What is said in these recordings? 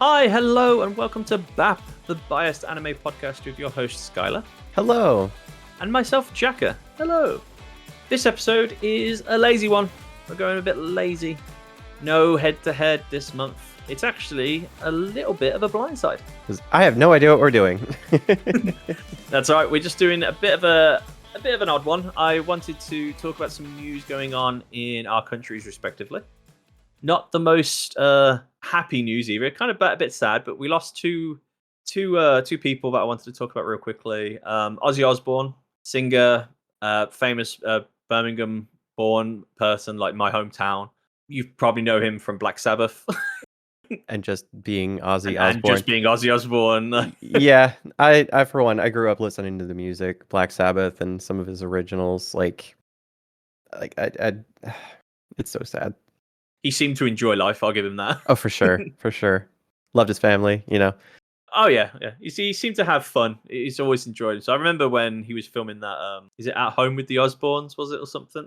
Hi, hello, and welcome to BAP, the biased anime podcast with your host Skylar. Hello. And myself, Jaka. Hello. This episode is a lazy one. We're going a bit lazy. No head-to-head this month. It's actually a little bit of a blindside. I have no idea what we're doing. That's all right. We're just doing a bit of an odd one. I wanted to talk about some news going on in our countries, respectively. Not the most happy news either. Kind of a bit sad, but we lost two people that I wanted to talk about real quickly. Ozzy Osbourne, singer, famous Birmingham-born person, like my hometown. You probably know him from Black Sabbath. And just being Ozzy and Osbourne. just being Ozzy Osbourne. Yeah, I for one, I grew up listening to the music, Black Sabbath, and some of his originals. Like it's so sad. He seemed to enjoy life. I'll give him that. Oh, for sure, for sure. Loved his family, you know. Oh yeah. He seemed to have fun. He's always enjoyed it. So I remember when he was filming that. Is it At Home with the Osbournes? Was it or something?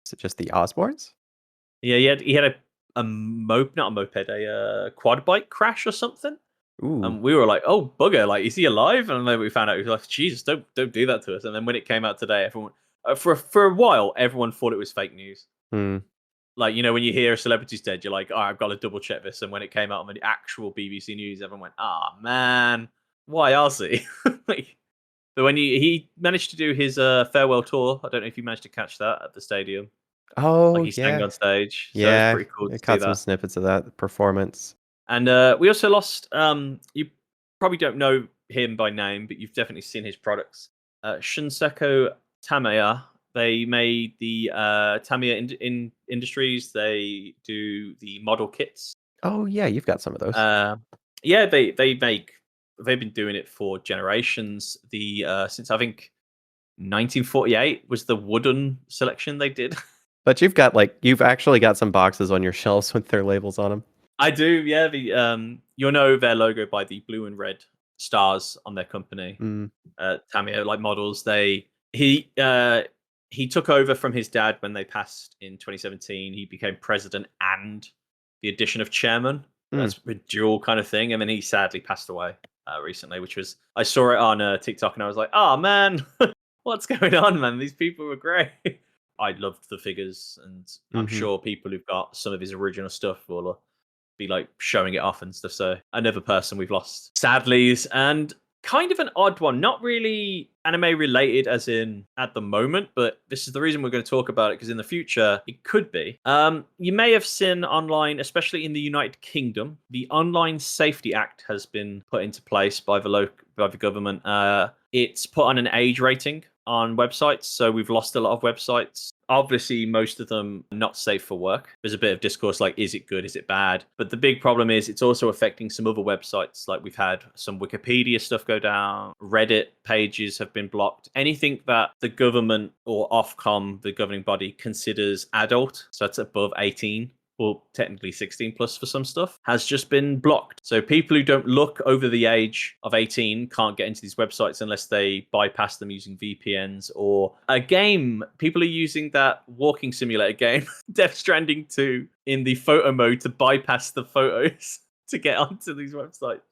Is it just the Osbournes? Yeah, he had a quad bike crash or something. Ooh. And we were like, oh bugger, like is he alive? And then we found out he was like, Jesus, don't do that to us. And then when it came out today, everyone for a while everyone thought it was fake news. Like, you know, when you hear a celebrity's dead, you're like, oh, I've got to double check this. And when it came out on the actual BBC News, everyone went, man, why Ozzy? Like, but when he managed to do his farewell tour, I don't know if you managed to catch that at the stadium. Oh, Like he sang on stage. So yeah, it was pretty cool to I see caught some that. snippets of that performance. And we also lost, you probably don't know him by name, but you've definitely seen his products. Shunsaku Tamiya. They made the Tamiya Industries. They do the model kits. Oh yeah, you've got some of those. Yeah, they've been doing it for generations. Since I think 1948 was the wooden selection they did. But you've actually got some boxes on your shelves with their labels on them. I do, yeah. You'll know their logo by the blue and red stars on their company. Tamiya, like models. He took over from his dad when they passed in 2017. He became president and the addition of chairman. That's a dual kind of thing. And then he sadly passed away recently, I saw it on TikTok and I was like, oh man, what's going on, man? These people were great. I loved the figures, and I'm sure people who've got some of his original stuff will be like showing it off and stuff. So another person we've lost, sadly, and kind of an odd one, not really anime related as in at the moment, but this is the reason we're going to talk about it, because in the future it could be. You may have seen online, especially in the United Kingdom, the Online Safety Act has been put into place by the government. It's put on an age rating on websites, so we've lost a lot of websites. Obviously, most of them are not safe for work. There's a bit of discourse like, is it good, is it bad? But the big problem is it's also affecting some other websites. Like we've had some Wikipedia stuff go down, Reddit pages have been blocked. Anything that the government or Ofcom, the governing body, considers adult, so that's above 18, or technically 16 plus for some stuff, has just been blocked. So people who don't look over the age of 18 can't get into these websites unless they bypass them using VPNs, or a game. People are using that walking simulator game, Death Stranding 2, in the photo mode to bypass the photos to get onto these websites.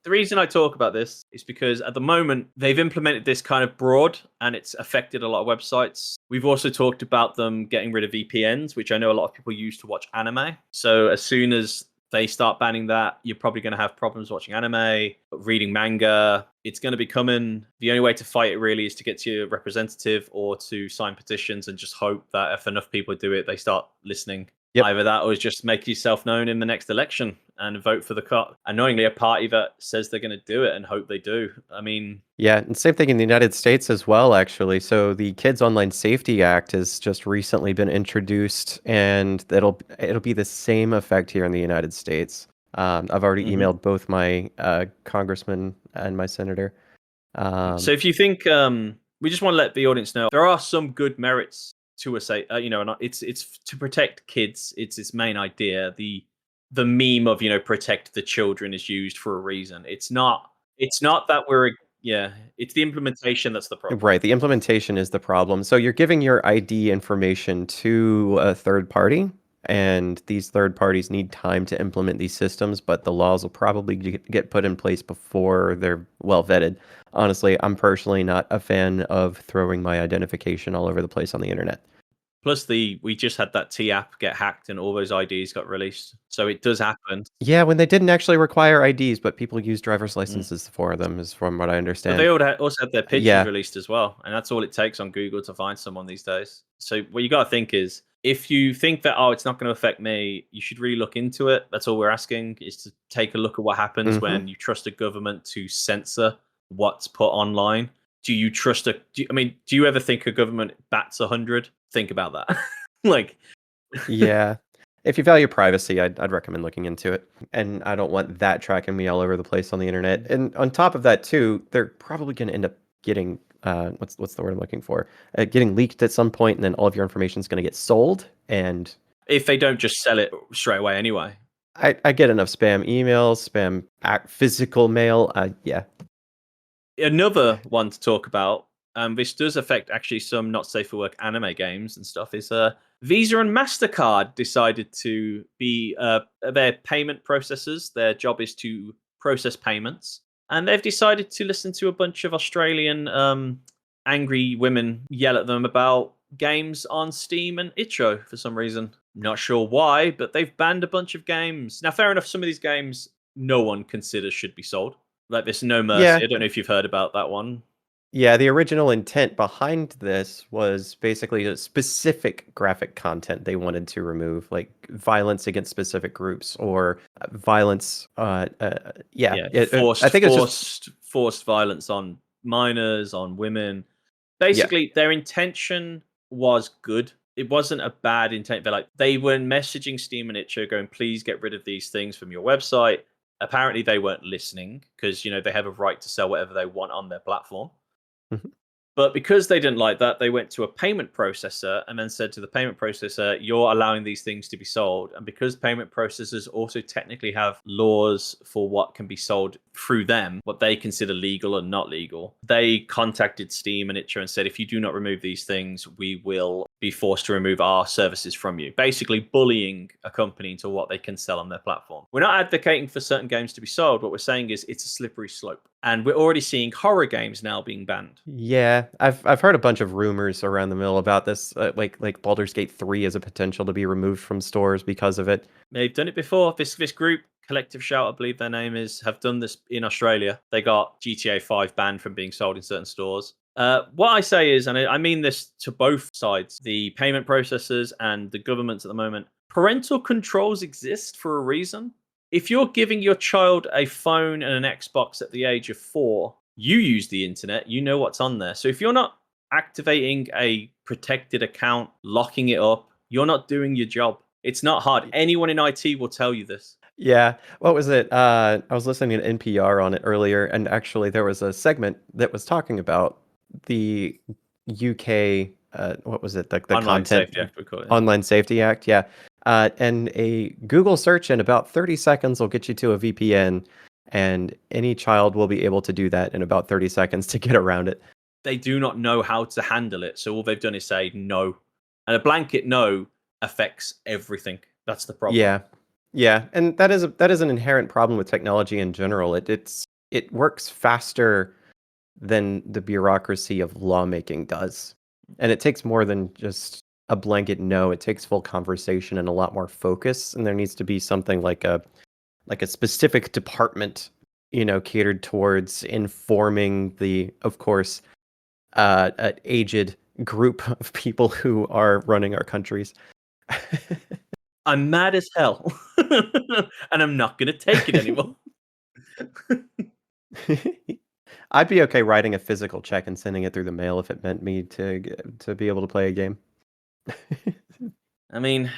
The reason I talk about this is because at the moment they've implemented this kind of broad and it's affected a lot of websites. We've also talked about them getting rid of VPNs, which I know a lot of people use to watch anime. So as soon as they start banning that, you're probably going to have problems watching anime, reading manga. It's going to be coming. The only way to fight it really is to get to your representative or to sign petitions and just hope that if enough people do it, they start listening. Yep. Either that or just make yourself known in the next election and vote for annoyingly a party that says they're going to do it and hope they do. I mean, yeah, and same thing in the United States as well, actually. So the Kids Online Safety Act has just recently been introduced, and it'll be the same effect here in the United States. I've already emailed both my congressman and my senator. So if you think, we just want to let the audience know there are some good merits to and it's to protect kids. It's its main idea. The meme of protect the children is used for a reason. It's not that we're Yeah, it's the implementation that's the problem. Right, the implementation is the problem. So you're giving your ID information to a third party, and these third parties need time to implement these systems, but the laws will probably get put in place before they're well vetted. Honestly, I'm personally not a fan of throwing my identification all over the place on the internet. Plus, we just had that T app get hacked and all those IDs got released. So it does happen. Yeah, when they didn't actually require IDs, but people use driver's Mm. licenses for them, is from what I But understand. they also had their pictures Yeah. released as well, and that's all it takes on Google to find someone these days. So what you got to think is, if you think that it's not going to affect me, you should really look into it. That's all we're asking, is to take a look at what happens Hmm. when you trust a government to censor what's put online. Do you trust do you ever think a government bats 100? Think about that. Like, Yeah. If you value privacy, I'd recommend looking into it. And I don't want that tracking me all over the place on the internet. And on top of that, too, they're probably going to end up getting what's the word I'm looking for? Getting leaked at some point, and then all of your information is going to get sold. And if they don't just sell it straight away anyway. I get enough spam emails, physical mail. Yeah. Another one to talk about, this does affect actually some not safe for work anime games and stuff, is Visa and MasterCard decided to be their payment processors. Their job is to process payments. And they've decided to listen to a bunch of Australian angry women yell at them about games on Steam and itch.io for some reason. Not sure why, but they've banned a bunch of games. Now, fair enough, some of these games no one considers should be sold. Like this No Yeah. Mercy. I don't know if you've heard about that one. Yeah, the original intent behind this was basically a specific graphic content they wanted to remove, like violence against specific groups or violence. Yeah, I think it's just forced violence on minors, on women. yeah. Basically, their intention was good. It wasn't a bad intent. They were messaging Steam and itch.io going, please get rid of these things from your website. Apparently, they weren't listening because they have a right to sell whatever they want on their platform. Mhm. But because they didn't like that, they went to a payment processor and then said to the payment processor, you're allowing these things to be sold. And because payment processors also technically have laws for what can be sold through them, what they consider legal and not legal, they contacted Steam and itch.io and said, if you do not remove these things, we will be forced to remove our services from you. Basically bullying a company into what they can sell on their platform. We're not advocating for certain games to be sold. What we're saying is it's a slippery slope. And we're already seeing horror games now being banned. Yeah, I've heard a bunch of rumors around the mill about this, like Baldur's Gate 3 has a potential to be removed from stores because of it. They've done it before. This group, Collective Shout, I believe their name is, have done this in Australia. They got GTA 5 banned from being sold in certain stores. What I say is, and I mean this to both sides, the payment processors and the governments at the moment, parental controls exist for a reason. If you're giving your child a phone and an Xbox at the age of 4, you use the internet, you know what's on there. So if you're not activating a protected account, locking it up, you're not doing your job. It's not hard. Anyone in IT will tell you this. Yeah, what was it? I was listening to NPR on it earlier, and actually there was a segment that was talking about the UK, what was it? The Online content Safety Act, we call it. Online Safety Act, yeah. And a Google search in about 30 seconds will get you to a VPN, and any child will be able to do that in about 30 seconds to get around it. They do not know how to handle it, so all they've done is say no. And a blanket no affects everything. That's the problem. Yeah. Yeah, and that is an inherent problem with technology in general. It works faster than the bureaucracy of lawmaking does. And it takes more than just a blanket no. It takes full conversation and a lot more focus. And there needs to be something like a specific department, catered towards informing the, of course, aged group of people who are running our countries. I'm mad as hell. And I'm not going to take it anymore. I'd be okay writing a physical check and sending it through the mail if it meant me to be able to play a game. I mean,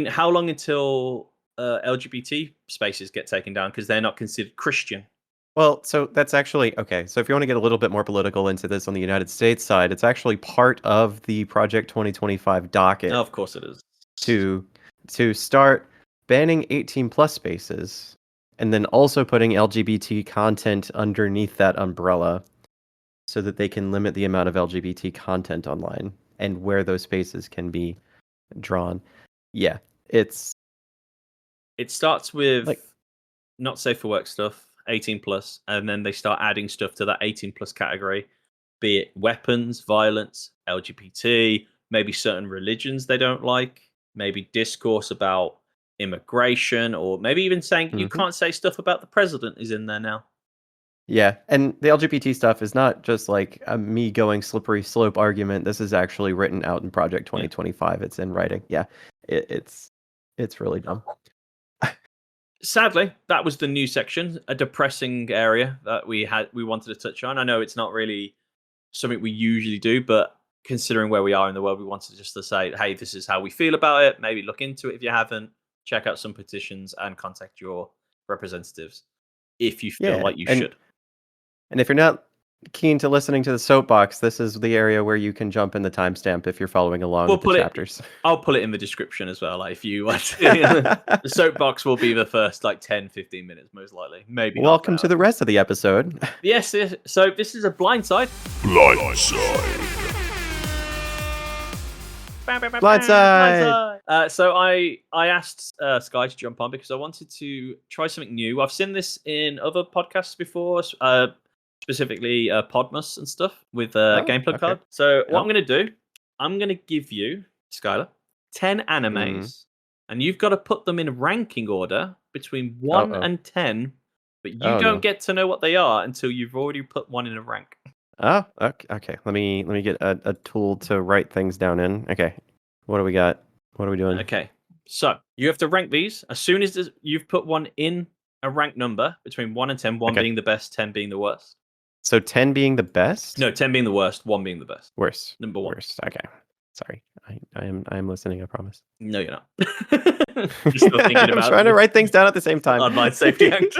how long until LGBT spaces get taken down because they're not considered Christian? Well, so that's actually okay. So if you want to get a little bit more political into this on the United States side, it's actually part of the Project 2025 docket. Oh, of course it is. To start banning 18 plus spaces and then also putting LGBT content underneath that umbrella so that they can limit the amount of LGBT content online and where those spaces can be drawn. Yeah, It starts with like not safe for work stuff, 18 plus, and then they start adding stuff to that 18 plus category, be it weapons, violence, LGBT, maybe certain religions they don't like, maybe discourse about immigration, or maybe even saying you can't say stuff about the president is in there now. Yeah, and the LGBT stuff is not just like a me going slippery slope argument. This is actually written out in Project 2025. It's in writing. Yeah, it's really dumb. Sadly, that was the new section, a depressing area that we wanted to touch on. I know it's not really something we usually do, but considering where we are in the world, we wanted just to say, hey, this is how we feel about it. Maybe look into it if you haven't. Check out some petitions and contact your representatives if you feel like you should. And if you're not keen to listening to the soapbox, this is the area where you can jump in the timestamp if you're following along with the chapters. I'll put it in the description as well. Like if you want the soapbox will be the first like 10-15 minutes most likely. Maybe. Welcome to the rest of the episode. Yes, so this is a blindside. Blindside. So I asked Sky to jump on because I wanted to try something new. I've seen this in other podcasts before, specifically Podmas and stuff with Gameplay Card. So what I'm going to do, I'm going to give you, Skylar, 10 animes, and you've got to put them in ranking order between 1 and 10, but you don't get to know what they are until you've already put one in a rank. Oh, okay. Let me get a tool to write things down in. Okay. What do we got? What are we doing? Okay. So you have to rank these as soon as you've put one in a rank number between 1 and 10, 1 being the best, 10 being the worst. So 10 being the best? No, 10 being the worst, 1 being the best. Worst. Number 1. Worst. Okay. Sorry. I am listening, I promise. No, you're not. You're still thinking about I'm trying to write things down at the same time. Online Safety Act.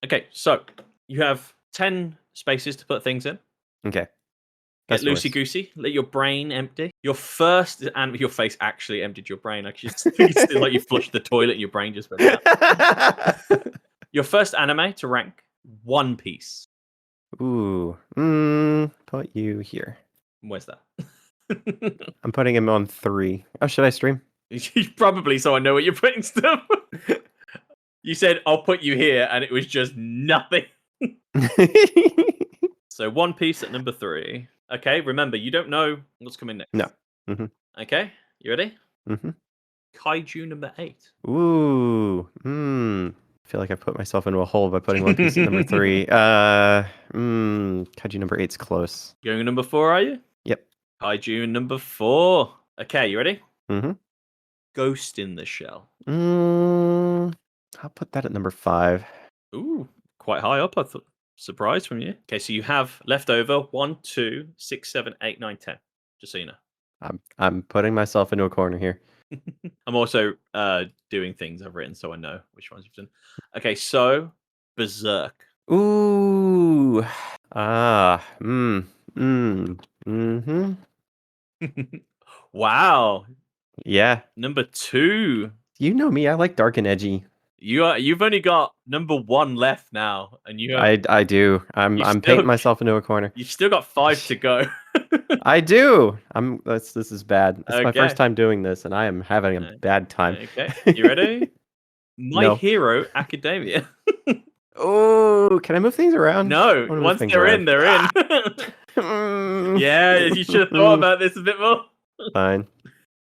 Okay, so you have 10 spaces to put things in. Okay. Get loosey-goosey. Let your brain empty. Your first... And your face actually emptied your brain. Like, it's like you flushed the toilet and your brain just went out. Your first anime to rank, One Piece. Ooh. Put you here. Where's that? I'm putting him on 3. Oh, should I stream? Probably, so I know what you're putting stuff. You said, I'll put you here, and it was just nothing. So One Piece at number 3. Okay, remember, you don't know what's coming next. No. Okay, you ready? Mm-hmm. Kaiju number 8. Ooh. I feel like I put myself into a hole by putting One Piece at number 3. Kaiju number 8's close. Going to number 4, are you? Yep. Kaiju number 4. Okay, you ready? Mm-hmm. Ghost in the Shell. I'll put that at number 5. Ooh, quite high up. I thought. Surprise from you. Okay, so you have left over 1, 2, 6, 7, 8, 9, 10. Just so you know. I'm putting myself into a corner here. I'm also doing things I've written so I know which ones you've done. Okay, so Berserk. Ooh. Wow. Yeah. Number 2. You know me. I like dark and edgy. You've only got number 1 left now, and you have, I do. I'm painting myself into a corner. You've still got 5 to go. I do. This is bad. It's my first Okay. time doing this, and I am having a bad time. Okay, you ready? My Hero Academia. Oh, can I move things around? No, once they're in, they're in. Yeah, you should have thought about this a bit more. Fine.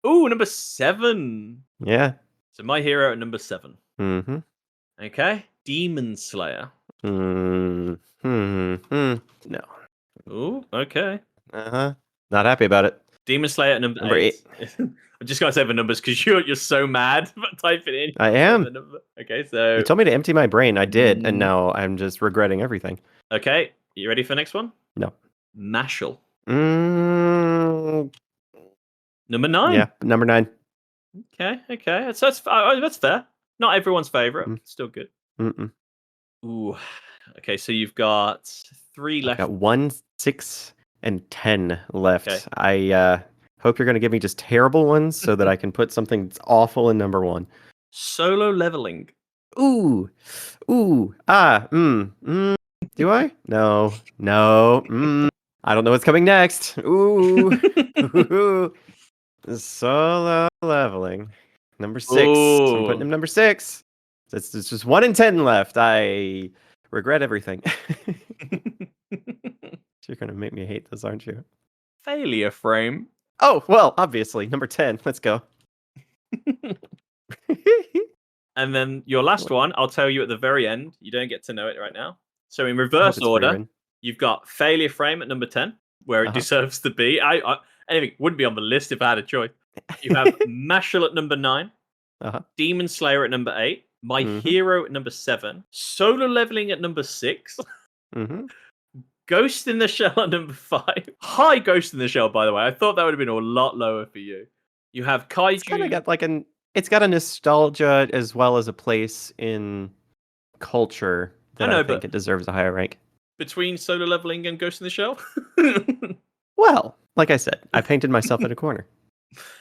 Ooh, number 7. Yeah. So My Hero at number 7. Mm-hmm. Okay. Demon Slayer. No. Ooh, okay. Uh-huh. Not happy about it. Demon Slayer at number 8. I'm just gonna say the numbers because you're so mad about typing in. I am. Okay, so You told me to empty my brain. I did, and now I'm just regretting everything. Okay, you ready for the next one? No. Mashal. Number 9. Yeah, number 9. Okay. That's fair. Not everyone's favorite. Still good. Ooh. Okay, so you've got 3 left. I've got 1, 6, and 10 left. Okay. I hope you're going to give me just terrible ones so that I can put something that's awful in number 1. Solo leveling. Ooh. Ooh. Do I? No. No. I don't know what's coming next. Ooh. Ooh. Solo leveling. Number 6. I'm putting him Ooh. number 6. It's just 1 in 10 left. I regret everything. You're gonna make me hate this, aren't you? Failure frame. Oh, well, obviously. Number 10. Let's go. And then your last one, I'll tell you at the very end. You don't get to know it right now. So in I hope reverse it's order, Freeman. you've got failure frame at number 10, where it deserves to be. Anything wouldn't be on the list if I had a choice. You have Mashal at number 9, Demon Slayer at number 8, My Hero at number 7, Solo Leveling at number 6, Ghost in the Shell at number 5. High Ghost in the Shell, by the way. I thought that would have been a lot lower for you. You have Kaiju. It's kind of got like it's got a nostalgia as well as a place in culture that I think it deserves a higher rank. Between Solo Leveling and Ghost in the Shell? Well, like I said, I painted myself in a corner.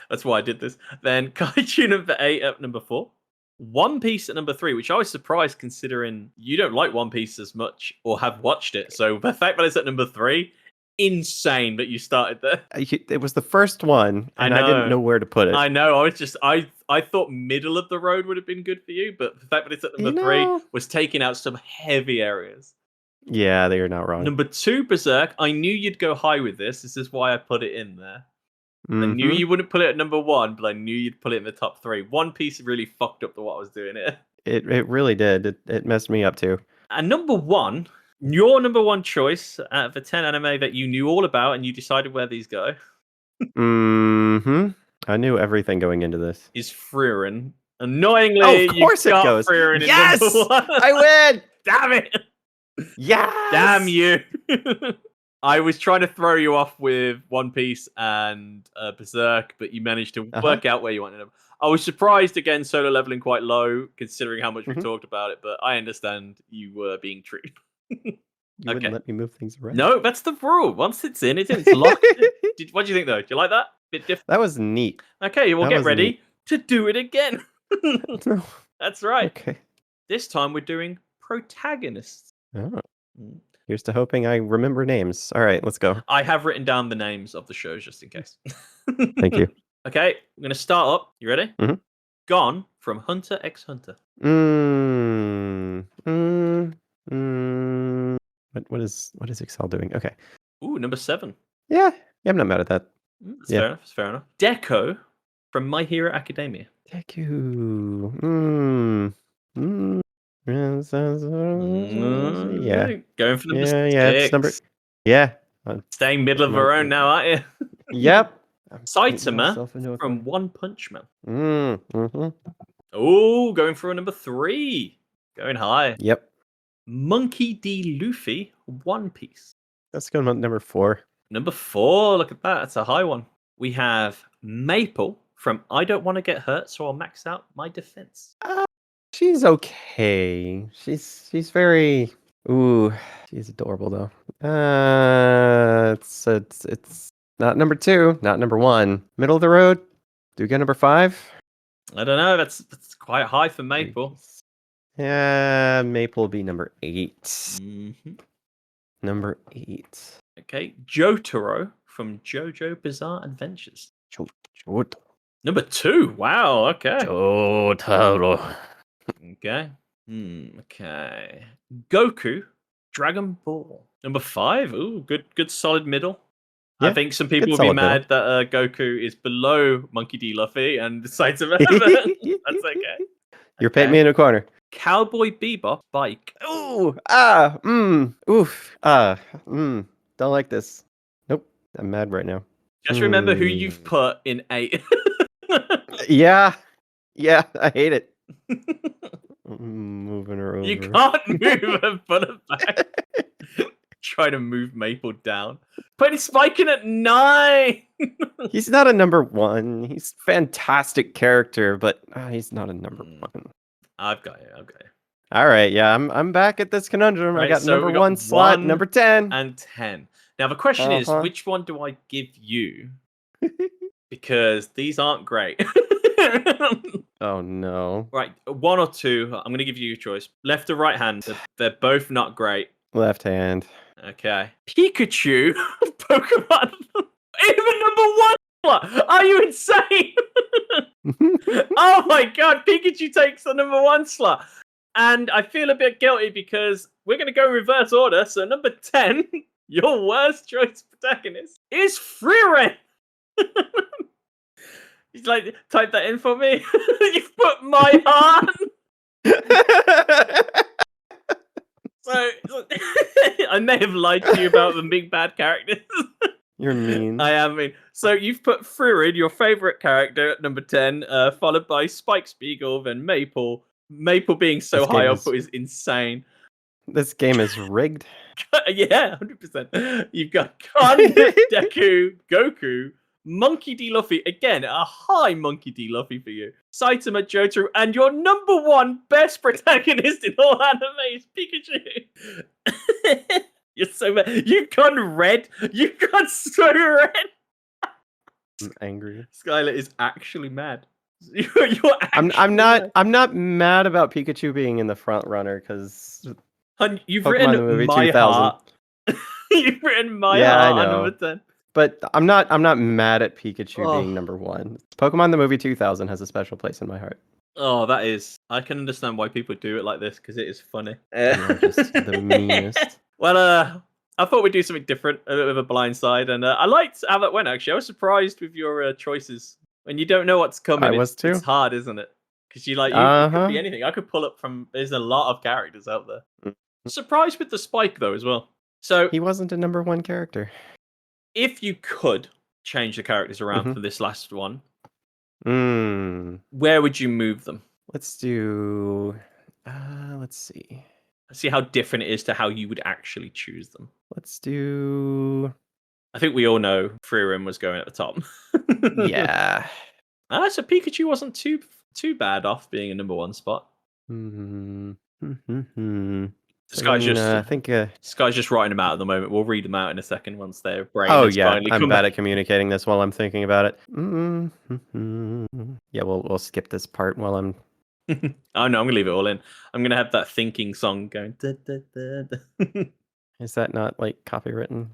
That's why I did this. Then Kaiju number 8 at number 4. One Piece at number 3, which I was surprised considering you don't like One Piece as much or have watched it. So the fact that it's at number 3, insane that you started there. It was the first one, and I didn't know where to put it. I know. I thought middle of the road would have been good for you, but the fact that it's at number 3 was taking out some heavy areas. Yeah, you're not wrong. Number 2, Berserk. I knew you'd go high with this. This is why I put it in there. I knew you wouldn't put it at number 1, but I knew you'd put it in the top 3. One Piece really fucked up what I was doing here. It really did. It messed me up too. And number 1, your number 1 choice out of the 10 anime that you knew all about and you decided where these go. I knew everything going into this. Is Frieren. Annoyingly, of course it goes. Frieren Yes! in number 1. I win! Damn it! Yes! Damn you! I was trying to throw you off with One Piece and Berserk, but you managed to work out where you wanted them. I was surprised again, solo leveling quite low, considering how much we talked about it. But I understand you were being treated. You wouldn't let me move things around. No, that's the rule. Once it's in, it's locked. What do you think, though? Do you like that? Bit different. That was neat. Okay, we'll get ready to do it again. No. That's right. Okay. This time we're doing protagonists. Oh. Here's to hoping I remember names. All right, let's go. I have written down the names of the shows just in case. Thank you. Okay, I'm going to start up. You ready? Gone from Hunter x Hunter. What is Excel doing? Okay. Ooh, number 7. Yeah, I'm not mad at that. That's fair enough. Deco from My Hero Academia. Deku. Yeah. Going for number 6. It's number. Yeah. Staying middle of our own now, aren't you? Yep. Saitama from One Punch Man. Oh, going for a number 3. Going high. Yep. Monkey D. Luffy, One Piece. Let's go number 4. Number 4, look at that. That's a high one. We have Maple from I Don't Want to Get Hurt, so I'll max out my defense. She's okay. She's very. Ooh, she's adorable though. It's not number 2, not number 1. Middle of the road. Do we get number 5? I don't know. That's quite high for Maple. Yeah, Maple will be number 8. Number 8. Okay, Jotaro from JoJo Bizarre Adventures. Jotaro. Number 2. Wow. Okay. Jotaro. Okay. Okay. Goku, Dragon Ball. Number 5. Ooh, good solid middle. Yeah, I think some people will be mad that Goku is below Monkey D. Luffy and Saitama. That's okay. You're painting me in a corner. Cowboy Bebop Bike. Ooh, oof, don't like this. Nope, I'm mad right now. Just remember who you've put in 8. Yeah, I hate it. Moving her over. You can't move her, put her back. Try to move Maple down. Putting Spike in at 9. He's not a number 1. He's a fantastic character, but he's not a number 1. I've got you. All right, yeah, I'm back at this conundrum. Right, I got number 1 slot, number 10. And 10. Now the question is, which one do I give you? Because these aren't great. Oh no. Right, one or two. I'm going to give you a choice. Left or right hand. They're both not great. Left hand. Okay. Pikachu, Pokemon, even #1. Are you insane? Oh my god, Pikachu takes the #1 slot. And I feel a bit guilty because we're going to go in reverse order. So number 10, your worst choice protagonist is Frieren. You'd like type that in for me? You've put my heart. So I may have lied to you about them being bad characters. You're mean. I am mean. So you've put Frieren, your favorite character, at number 10, followed by Spike Spiegel, then Maple. Maple being so high up is insane. This game is rigged. Yeah, 100%. You've got Kon, Deku, Goku, Monkey D. Luffy. Again, a high Monkey D. Luffy for you. Saitama, Jotaro, and your #1 best protagonist in all anime is Pikachu. You're so mad. You've gone red. You've gone so red. I'm angry. Skylar is actually mad. You're actually I'm not. mad. I'm not mad about Pikachu being in the front runner because You've Pokemon the written movie my 2000. heart. You've written my Yeah, I heart on know. number 10. But I'm not mad at Pikachu Oh. being #1. Pokemon the movie 2000 has a special place in my heart. Oh, that is. I can understand why people do it like this because it is funny. You're just the meanest. Well, I thought we'd do something different, a bit of a blind side, and I liked how that went. Actually, I was surprised with your choices. When you don't know what's coming, I was too. It's hard, isn't it? Because you it could Uh-huh. be anything. I could pull up from. There's a lot of characters out there. Mhm. Surprised with the Spike though as well. So He wasn't a #1 character. if you could change the characters around Mhm. for this last one, Mm. where would you move them? Let's do. Let's see. See how different it is to how you would actually choose them. Let's do. I think we all know Frieren was going at the top. Yeah. So Pikachu wasn't too bad off being a #1 spot. Hmm. This guy's I think. This guy's just writing them out at the moment. We'll read them out in a second once their brain Oh has yeah, finally I'm come bad back. at communicating this while I'm thinking about it. Yeah, we'll skip this part while I'm. Oh no, I'm gonna leave it all in. I'm gonna have that thinking song going. Da, da, da, da. Is that not like copywritten?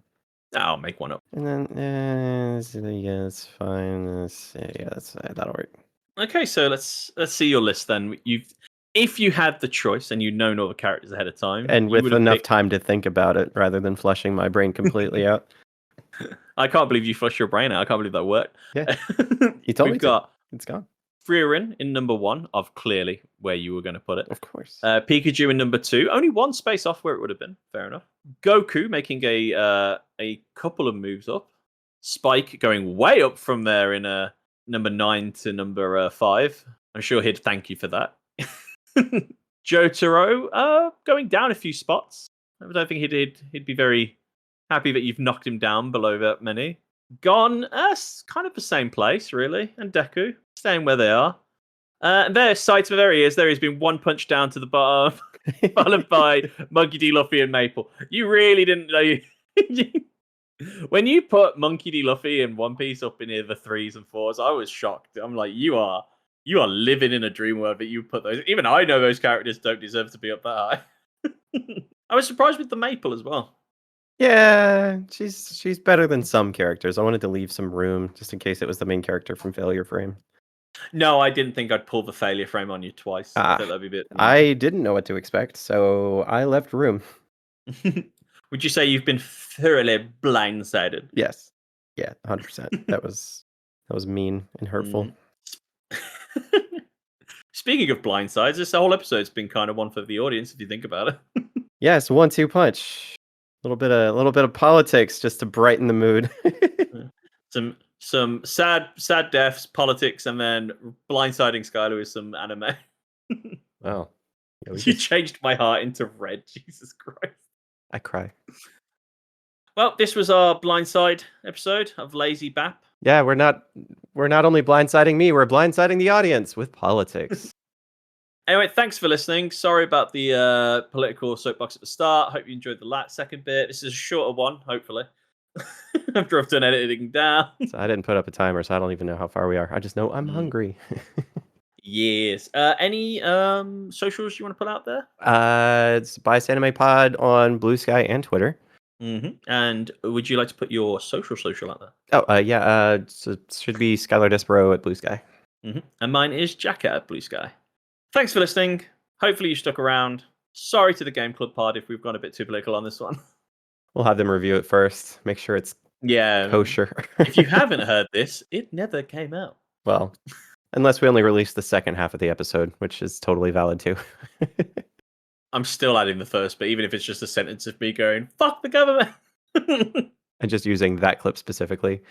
I'll make one up. And then yeah, it's fine. Yeah, that'll work. Okay, so let's see your list then. If you had the choice and you'd known all the characters ahead of time, And you with would have enough picked- time to think about it, rather than flushing my brain completely out. I can't believe you flushed your brain out. I can't believe that worked. Yeah, you told me We've to. got It's gone. Frieren in #1 of clearly where you were going to put it. Of course. Pikachu in #2, only one space off where it would have been. Fair enough. Goku making a couple of moves up. Spike going way up from there in number 9 to number 5. I'm sure he'd thank you for that. Jotaro going down a few spots. I don't think he'd be very happy that you've knocked him down below that many. Gon, kind of the same place really, and Deku staying where they are. There he is. There he's been one punch down to the bottom, followed by Monkey D. Luffy and Maple. You really didn't know. When you put Monkey D. Luffy and One Piece up in the 3s and 4s, I was shocked. I'm like, you are living in a dream world that you put those. Even I know those characters don't deserve to be up that high. I was surprised with the Maple as well. Yeah, she's better than some characters. I wanted to leave some room just in case it was the main character from Failure Frame. No, I didn't think I'd pull the Failure Frame on you twice. I thought that'd be a bit. I didn't know what to expect, so I left room. Would you say you've been thoroughly blindsided? Yes. Yeah, 100%. That was mean and hurtful. Speaking of blindsides, this whole episode's been kind of one for the audience if you think about it. Yes, 1-2 punch. A little bit of politics just to brighten the mood. Some sad deaths, politics, and then blindsiding Skylar with some anime. Wow. Yeah, You changed my heart into red. Jesus Christ. I cry. Well, this was our blindside episode of Lazy BAP. Yeah, we're not only blindsiding me, we're blindsiding the audience with politics. Anyway, thanks for listening. Sorry about the political soapbox at the start. Hope you enjoyed the second bit. This is a shorter one, hopefully. After I've done editing down. So I didn't put up a timer, so I don't even know how far we are. I just know I'm Mm. hungry. Yes. Any socials you want to put out there? It's Bias Anime Pod on BluSky and Twitter. And would you like to put your social out there? Oh, yeah. So it should be Skylar Despero at BluSky. And mine is Jaka at BluSky. Thanks for listening. Hopefully you stuck around. Sorry to the Game Club pod if we've gone a bit too political on this one. We'll have them review it first. Make sure it's kosher. If you haven't heard this, it never came out. Well, unless we only release the second half of the episode, which is totally valid too. I'm still adding the first, but even if it's just a sentence of me going, fuck the government. And just using that clip specifically.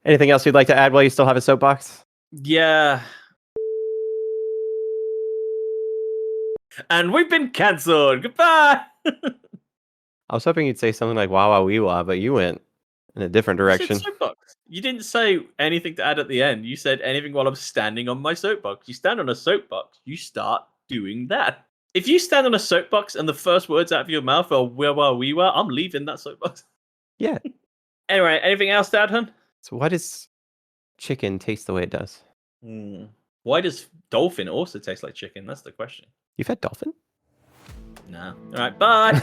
Anything else you'd like to add while you still have a soapbox? Yeah. And we've been cancelled. Goodbye. I was hoping you'd say something like "wow, wow, wee, wah," but you went in a different direction. You said soapbox. You didn't say anything to add at the end. You said anything while I'm standing on my soapbox. You stand on a soapbox, you start doing that. If you stand on a soapbox and the first words out of your mouth are "wah wah wee wah," I'm leaving that soapbox. Yeah. Anyway, anything else to add, hun? So why does chicken taste the way it does? Why does dolphin also taste like chicken? That's the question. You've had dolphin? No. All right, bye.